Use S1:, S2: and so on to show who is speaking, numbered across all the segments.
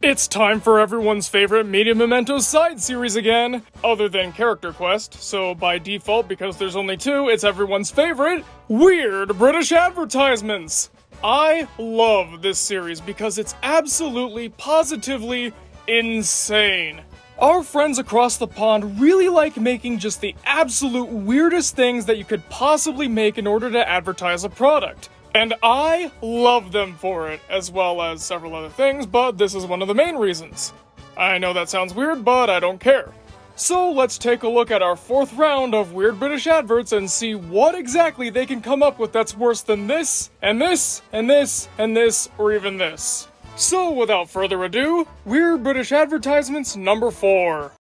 S1: It's time for everyone's favorite Media Mementos side series again, other than Character Quest, so by default, because there's only two, it's everyone's favorite, Weird British Advertisements! I love this series because it's absolutely, positively insane. Our friends across the pond really like making just the absolute weirdest things that you could possibly make in order to advertise a product. And I love them for it, as well as several other things, but this is one of the main reasons. I know that sounds weird, but I don't care. So let's take a look at our fourth round of Weird British Adverts and see what exactly they can come up with that's worse than this, and this, and this, and this, or even this. So without further ado, Weird British Advertisements number 4.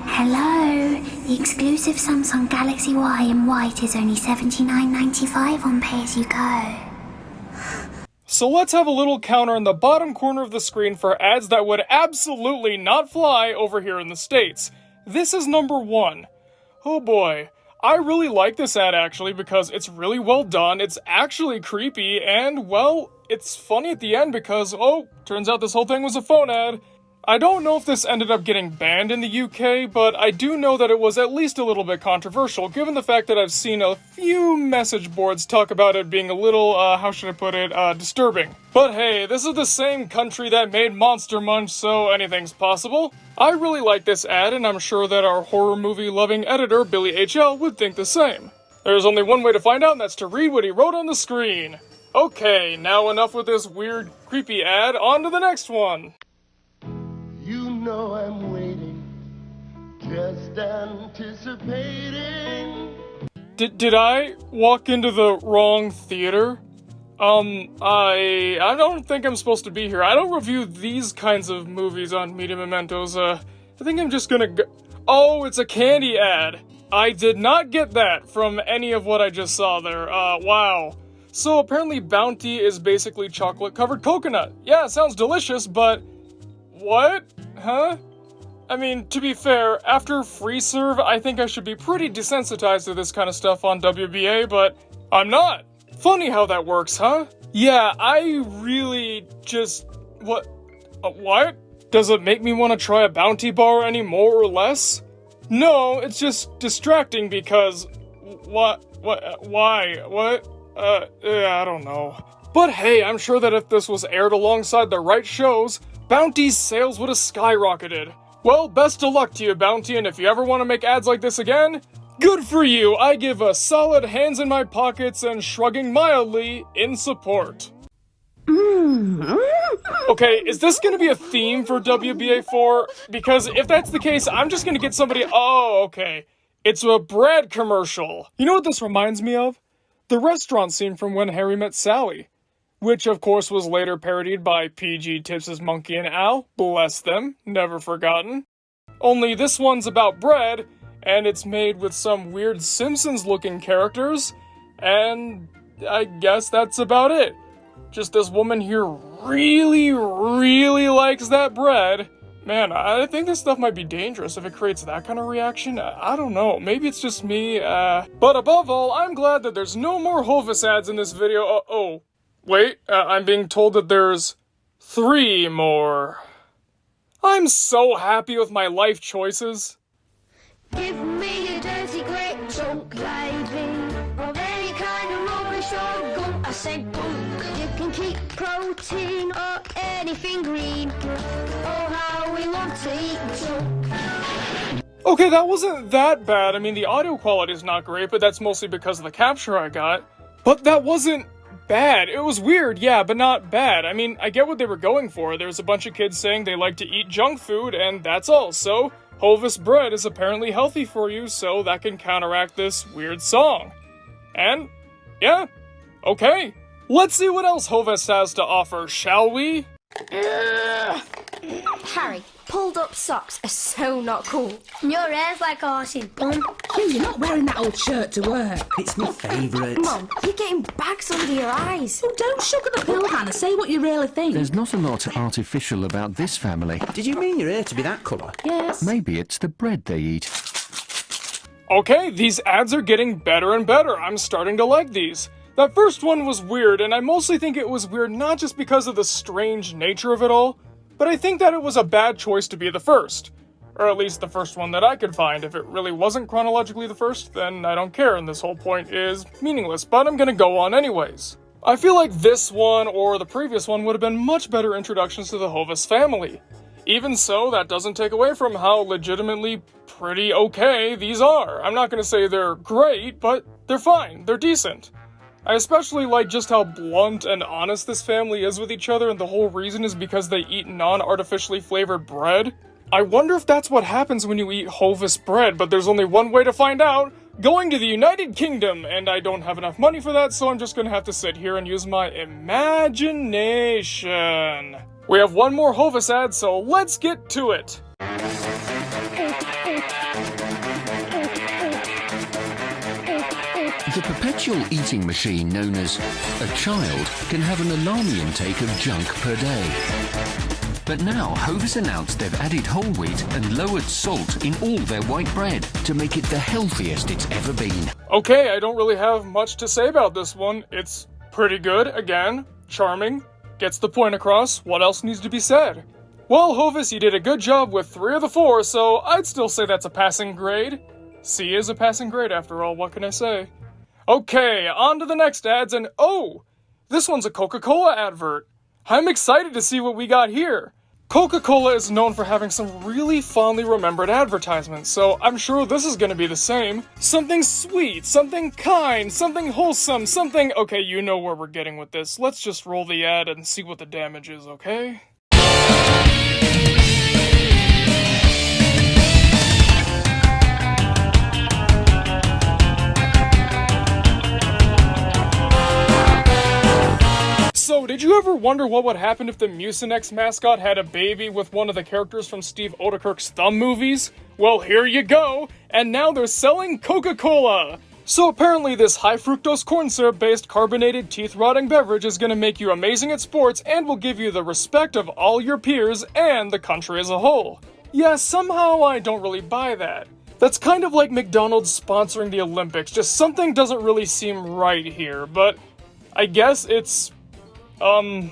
S2: Hello, the exclusive Samsung Galaxy Y in white is only $79.95 on pay-as-you-go.
S1: So let's have a little counter in the bottom corner of the screen for ads that would absolutely not fly over here in the States. This is number 1. Oh boy, I really like this ad actually because it's really well done, it's actually creepy, and well, it's funny at the end because, oh, turns out this whole thing was a phone ad. I don't know if this ended up getting banned in the UK, but I do know that it was at least a little bit controversial, given the fact that I've seen a few message boards talk about it being a little, how should I put it, disturbing. But hey, this is the same country that made Monster Munch, so anything's possible. I really like this ad, and I'm sure that our horror movie-loving editor, Billy HL, would think the same. There's only one way to find out, and that's to read what he wrote on the screen. Okay, now enough with this weird, creepy ad, on to the next one.
S3: You know I'm waiting, just anticipating.
S1: Did I walk into the wrong theater? I don't think I'm supposed to be here. I don't review these kinds of movies on Media Mementos. I think I'm just gonna go. Oh, it's a candy ad. I did not get that from any of what I just saw there. Wow. So apparently Bounty is basically chocolate-covered coconut. Yeah, it sounds delicious, but what? Huh? I mean, to be fair, after free serve, I think I should be pretty desensitized to this kind of stuff on WBA, but I'm not. Funny how that works, huh? Yeah, I really just... What? Does it make me want to try a Bounty bar any more or less? No, it's just distracting because... Why? I don't know. But hey, I'm sure that if this was aired alongside the right shows, Bounty's sales would have skyrocketed. Well, best of luck to you, Bounty, and if you ever want to make ads like this again, good for you! I give a solid hands in my pockets and shrugging mildly in support. Okay, is this gonna be a theme for WBA4? Because if that's the case, I'm just gonna get somebody- Oh, okay. It's a bread commercial. You know what this reminds me of? The restaurant scene from When Harry Met Sally. Which, of course, was later parodied by PG Tips' Monkey and Al. Bless them. Never forgotten. Only this one's about bread, and it's made with some weird Simpsons-looking characters, and I guess that's about it. Just this woman here really, really likes that bread. Man, I think this stuff might be dangerous if it creates that kind of reaction. I don't know. Maybe it's just me, But above all, I'm glad that there's no more Hovis ads in this video. Wait, I'm being told that there's 3 more. I'm so happy with my life choices.
S4: Give me a dirty great chunk, baby, of any kind of rubbish or gunk. I say gunk. You can keep protein or anything green. Oh, how we love to eat junk.
S1: Okay, that wasn't that bad. I mean, the audio quality is not great, but that's mostly because of the capture I got. But that wasn't bad. It was weird, yeah, but not bad. I mean, I get what they were going for. There's a bunch of kids saying they like to eat junk food, and that's all. So, Hovis bread is apparently healthy for you, so that can counteract this weird song. And Yeah? Okay. Let's see what else Hovis has to offer, shall we?
S4: Harry, pulled up socks are so not cool.
S2: Your hair's like horse's bum.
S5: Hey, you're not wearing that old shirt to work.
S6: It's my favourite.
S4: Mum, you're getting bags under your eyes.
S5: Oh, don't sugar the pill, Hannah. Say what you really think.
S7: There's not a lot artificial about this family.
S6: Did you mean your hair to be that colour?
S5: Yes.
S7: Maybe it's the bread they eat.
S1: Okay, these ads are getting better and better. I'm starting to like these. That first one was weird, and I mostly think it was weird not just because of the strange nature of it all, but I think that it was a bad choice to be the first. Or at least the first one that I could find. If it really wasn't chronologically the first, then I don't care, and this whole point is meaningless, but I'm gonna go on anyways. I feel like this one or the previous one would have been much better introductions to the Hovis family. Even so, that doesn't take away from how legitimately pretty okay these are. I'm not gonna say they're great, but they're fine, they're decent. I especially like just how blunt and honest this family is with each other, and the whole reason is because they eat non-artificially flavored bread. I wonder if that's what happens when you eat Hovis bread, but there's only one way to find out: going to the United Kingdom, and I don't have enough money for that, so I'm just gonna have to sit here and use my imagination. We have one more Hovis ad, so let's get to it.
S7: The perpetual eating machine known as a child can have an alarming intake of junk per day. But now Hovis announced they've added whole wheat and lowered salt in all their white bread to make it the healthiest it's ever been.
S1: Okay, I don't really have much to say about this one. It's pretty good, again, charming, gets the point across. What else needs to be said? Well, Hovis, you did a good job with 3 of the 4, so I'd still say that's a passing grade. C is a passing grade after all, what can I say? Okay, on to the next ads, and oh! This one's a Coca-Cola advert. I'm excited to see what we got here. Coca-Cola is known for having some really fondly remembered advertisements, so I'm sure this is gonna be the same. Something sweet, something kind, something wholesome, something... Okay, you know where we're getting with this. Let's just roll the ad and see what the damage is, okay? So, did you ever wonder what would happen if the Mucinex mascot had a baby with one of the characters from Steve Odekirk's Thumb movies? Well, here you go! And now they're selling Coca-Cola! So apparently this high-fructose corn syrup-based carbonated teeth-rotting beverage is gonna make you amazing at sports and will give you the respect of all your peers and the country as a whole. Yeah, somehow I don't really buy that. That's kind of like McDonald's sponsoring the Olympics, just something doesn't really seem right here, but I guess it's an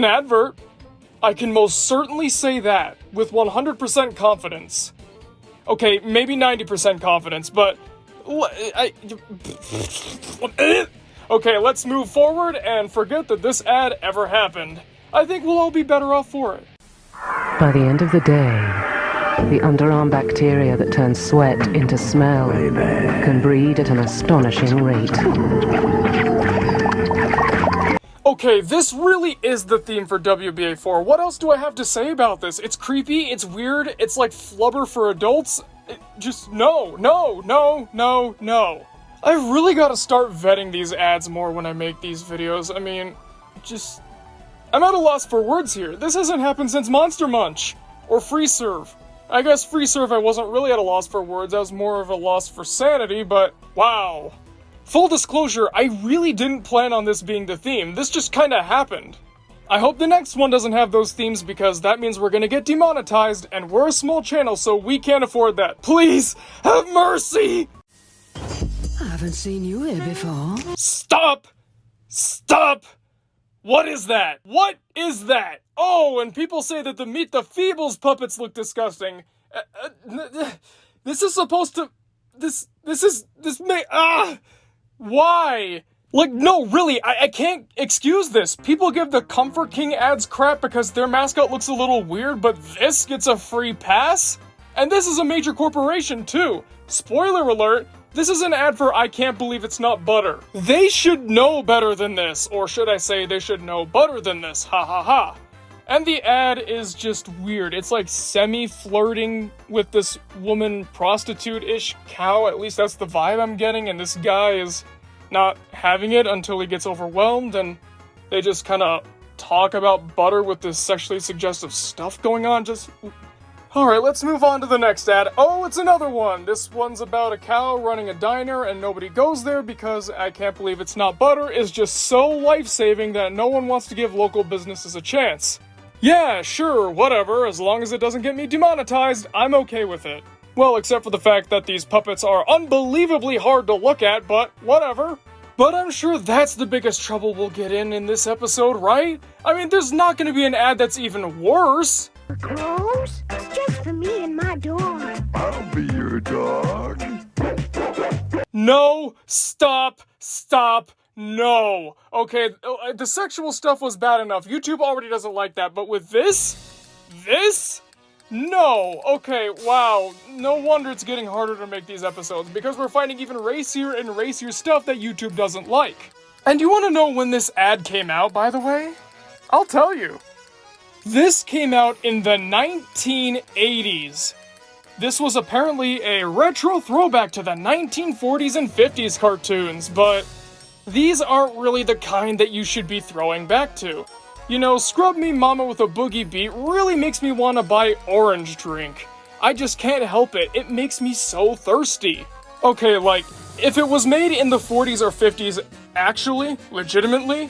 S1: advert. I can most certainly say that, with 100% confidence. Okay, maybe 90% confidence, but... Okay, let's move forward and forget that this ad ever happened. I think we'll all be better off for it.
S8: By the end of the day, the underarm bacteria that turns sweat into smell can breed at an astonishing rate.
S1: Okay, this really is the theme for WBA4. What else do I have to say about this? It's creepy, it's weird, it's like Flubber for adults. Just no. I've really got to start vetting these ads more when I make these videos. I mean, I'm at a loss for words here. This hasn't happened since Monster Munch. Or Free Serve. I guess Free Serve I wasn't really at a loss for words, I was more of a loss for sanity, but wow. Full disclosure, I really didn't plan on this being the theme. This just kinda happened. I hope the next one doesn't have those themes because that means we're gonna get demonetized and we're a small channel so we can't afford that. Please, have mercy!
S5: I haven't seen you here before.
S1: Stop! Stop! What is that? What is that? Oh, and people say that the Meet the Feebles puppets look disgusting. This is supposed to... Why? Like, no, really, I can't excuse this. People give the Comfort King ads crap because their mascot looks a little weird, but this gets a free pass? And this is a major corporation, too. Spoiler alert, this is an ad for I Can't Believe It's Not Butter. They should know better than this, or should I say they should know better than this, ha ha ha. And the ad is just weird. It's like semi-flirting with this woman prostitute-ish cow, at least that's the vibe I'm getting, and this guy is not having it until he gets overwhelmed, and they just kind of talk about butter with this sexually suggestive stuff going on. Just... Alright, let's move on to the next ad. Oh, it's another one! This one's about a cow running a diner and nobody goes there because I can't believe it's not butter is just so life-saving that no one wants to give local businesses a chance. Yeah, sure, whatever, as long as it doesn't get me demonetized, I'm okay with it. Well, except for the fact that these puppets are unbelievably hard to look at, but whatever. But I'm sure that's the biggest trouble we'll get in this episode, right? I mean, there's not gonna be an ad that's even worse.
S4: Clothes? Just for me and my dog.
S3: I'll be your dog.
S1: No, stop, no. Okay, the sexual stuff was bad enough. YouTube already doesn't like that, but with this? No. Okay, wow. No wonder it's getting harder to make these episodes, because we're finding even racier and racier stuff that YouTube doesn't like. And you want to know when this ad came out, by the way? I'll tell you. This came out in the 1980s. This was apparently a retro throwback to the 1940s and 50s cartoons, but these aren't really the kind that you should be throwing back to. You know, Scrub Me Mama with a Boogie Beat really makes me want to buy orange drink. I just can't help it, it makes me so thirsty. Okay, like, if it was made in the 40s or 50s, actually, legitimately,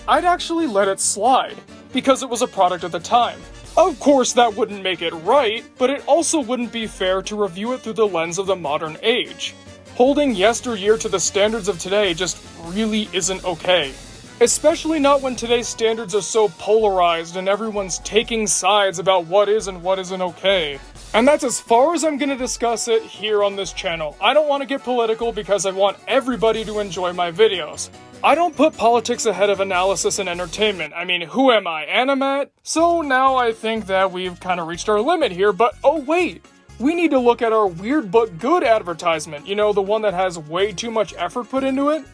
S1: I'd actually let it slide, because it was a product of the time. Of course, that wouldn't make it right, but it also wouldn't be fair to review it through the lens of the modern age. Holding yesteryear to the standards of today just really isn't okay. Especially not when today's standards are so polarized and everyone's taking sides about what is and what isn't okay. And that's as far as I'm gonna discuss it here on this channel. I don't want to get political because I want everybody to enjoy my videos. I don't put politics ahead of analysis and entertainment. I mean, who am I, Animat? So now I think that we've kind of reached our limit here, but oh wait! We need to look at our weird but good advertisement. You know, the one that has way too much effort put into it?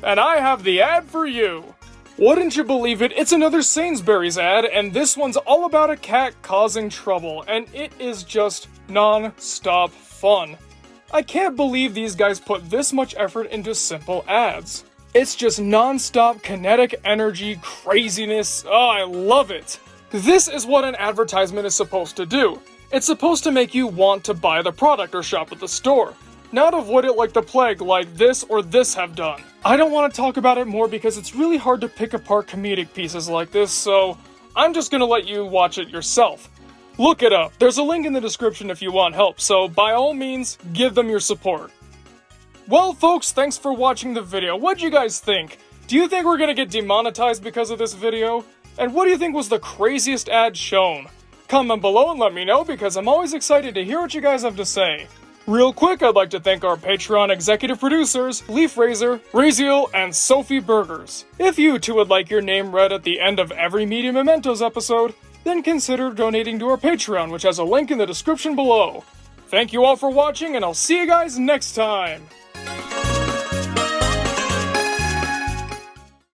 S1: And I have the ad for you! Wouldn't you believe it, it's another Sainsburys ad, and this one's all about a cat causing trouble, and it is just non-stop fun. I can't believe these guys put this much effort into simple ads. It's just non-stop kinetic energy craziness. Oh, I love it! This is what an advertisement is supposed to do. It's supposed to make you want to buy the product or shop at the store. Not avoid it like the plague, like this or this have done. I don't want to talk about it more because it's really hard to pick apart comedic pieces like this, so I'm just gonna let you watch it yourself. Look it up. There's a link in the description if you want help, so by all means, give them your support. Well, folks, thanks for watching the video. What'd you guys think? Do you think we're gonna get demonetized because of this video? And what do you think was the craziest ad shown? Comment below and let me know, because I'm always excited to hear what you guys have to say. Real quick, I'd like to thank our Patreon executive producers, Leaf Razor, Raziel, and Sophie Burgers. If you too would like your name read at the end of every Media Mementos episode, then consider donating to our Patreon, which has a link in the description below. Thank you all for watching, and I'll see you guys next time!